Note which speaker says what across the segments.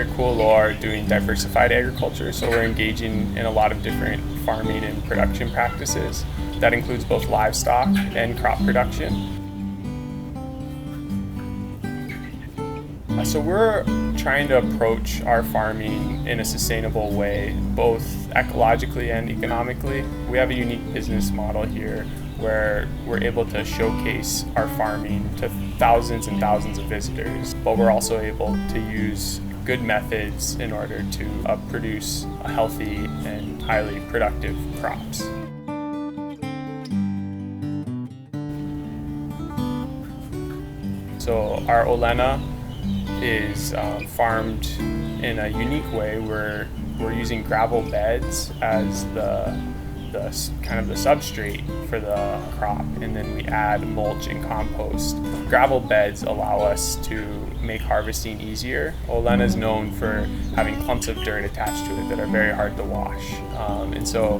Speaker 1: here at Kualoa are doing diversified agriculture, so we're engaging in a lot of different farming and production practices. That includes both livestock and crop production. So we're trying to approach our farming in a sustainable way, both ecologically and economically. We have a unique business model here where we're able to showcase our farming to thousands and thousands of visitors, but we're also able to use good methods in order to produce a healthy and highly productive crops. So our Olena is farmed in a unique way where we're using gravel beds as the kind of the substrate for the crop, and then we add mulch and compost. Gravel beds allow us to make harvesting easier. Olena is known for having clumps of dirt attached to it that are very hard to wash, and so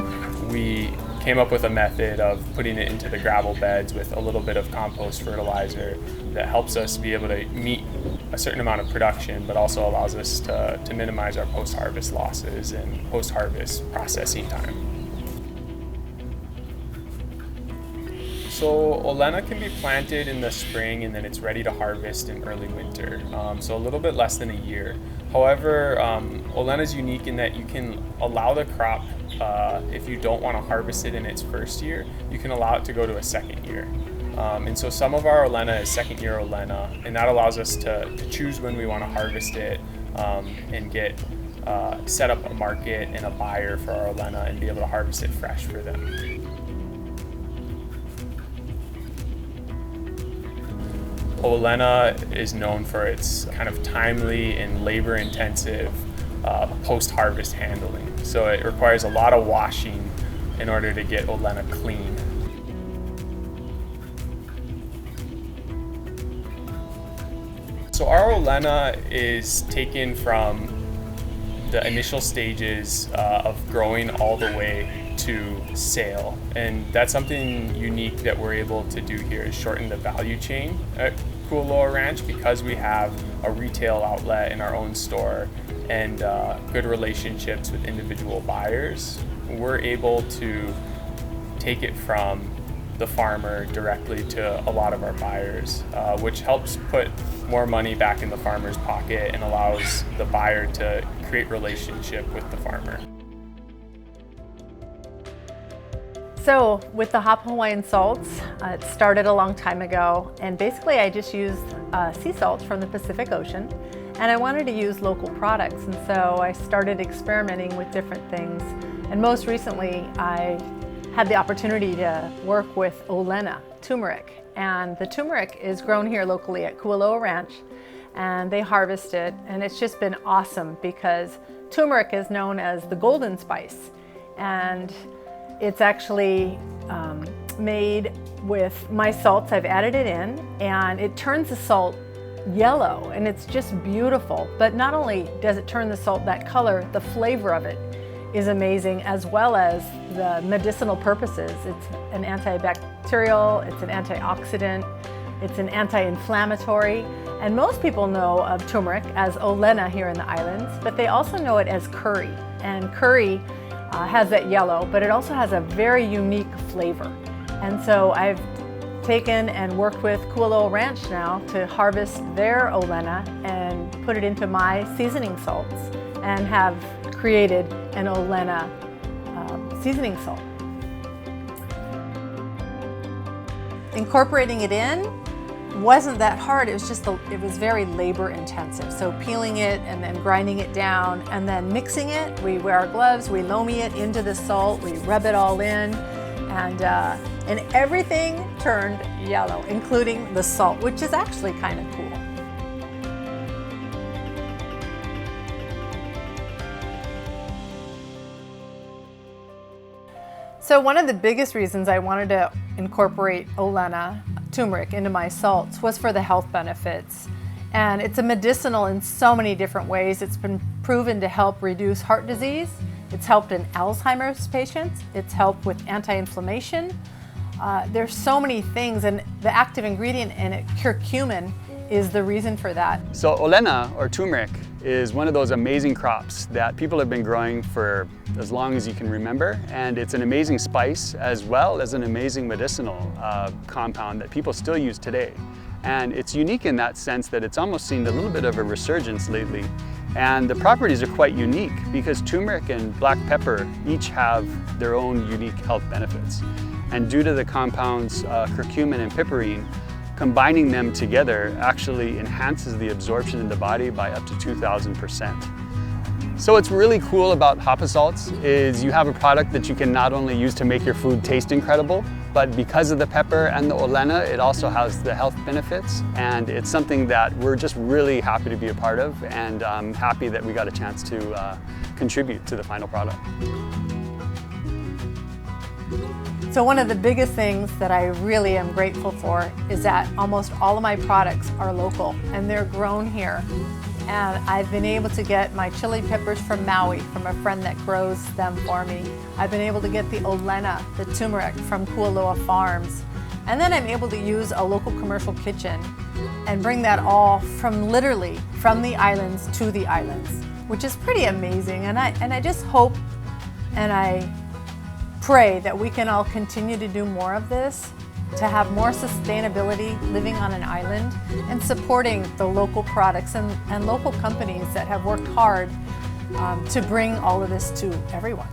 Speaker 1: we came up with a method of putting it into the gravel beds with a little bit of compost fertilizer that helps us be able to meet a certain amount of production, but also allows us to minimize our post-harvest losses and post-harvest processing time. So Olena can be planted in the spring and then it's ready to harvest in early winter, so a little bit less than a year. However, Olena is unique in that you can allow the crop, if you don't want to harvest it in its first year, you can allow it to go to a second year. And so some of our Olena is second year Olena, and that allows us to choose when we want to harvest it and get set up a market and a buyer for our Olena and be able to harvest it fresh for them. Olena is known for its kind of timely and labor-intensive post-harvest handling. So it requires a lot of washing in order to get Olena clean. So our Olena is taken from the initial stages of growing all the way to sale, and that's something unique that we're able to do here is shorten the value chain at Kualoa Ranch because we have a retail outlet in our own store and good relationships with individual buyers. We're able to take it from the farmer directly to a lot of our buyers, which helps put more money back in the farmer's pocket and allows the buyer to create relationship with the farmer.
Speaker 2: So with the Hop Hawaiian salts, it started a long time ago, and basically I just used sea salts from the Pacific Ocean, and I wanted to use local products, and so I started experimenting with different things, and most recently I had the opportunity to work with Olena, turmeric, and the turmeric is grown here locally at Kualoa Ranch, and they harvest it, and it's just been awesome because turmeric is known as the golden spice, and it's actually made with my salts. I've added it in, and it turns the salt yellow, and it's just beautiful. But not only does it turn the salt that color, the flavor of it is amazing, as well as the medicinal purposes. It's an antibacterial, it's an antioxidant, it's an anti-inflammatory, and most people know of turmeric as Olena here in the islands, but they also know it as curry, and curry has that yellow, but it also has a very unique flavor. And so I've taken and worked with Kualoa Ranch now to harvest their Olena and put it into my seasoning salts and have created an Olena seasoning salt. Incorporating it in wasn't that hard. It was just it was very labor intensive. So peeling it and then grinding it down and then mixing it. We wear our gloves, we loamy it into the salt, we rub it all in, and everything turned yellow, including the salt, which is actually kind of cool. So one of the biggest reasons I wanted to incorporate Olena, turmeric, into my salts was for the health benefits. And it's a medicinal in so many different ways. It's been proven to help reduce heart disease. It's helped in Alzheimer's patients. It's helped with anti-inflammation. There's so many things, and the active ingredient in it, curcumin, is the reason for that.
Speaker 3: So Olena, or turmeric, is one of those amazing crops that people have been growing for as long as you can remember, and it's an amazing spice as well as an amazing medicinal compound that people still use today. And it's unique in that sense that it's almost seen a little bit of a resurgence lately. And the properties are quite unique because turmeric and black pepper each have their own unique health benefits. And due to the compounds curcumin and piperine, combining them together actually enhances the absorption in the body by up to 2,000%. So what's really cool about hapa salts is you have a product that you can not only use to make your food taste incredible, but because of the pepper and the Olena, it also has the health benefits, and it's something that we're just really happy to be a part of, and I'm happy that we got a chance to contribute to the final product.
Speaker 2: So one of the biggest things that I really am grateful for is that almost all of my products are local and they're grown here. And I've been able to get my chili peppers from Maui from a friend that grows them for me. I've been able to get the Olena, the turmeric from Kualoa farms. And then I'm able to use a local commercial kitchen and bring that all from literally from the islands to the islands, which is pretty amazing. And I just hope and I pray that we can all continue to do more of this, to have more sustainability living on an island and supporting the local products and local companies that have worked hard to bring all of this to everyone.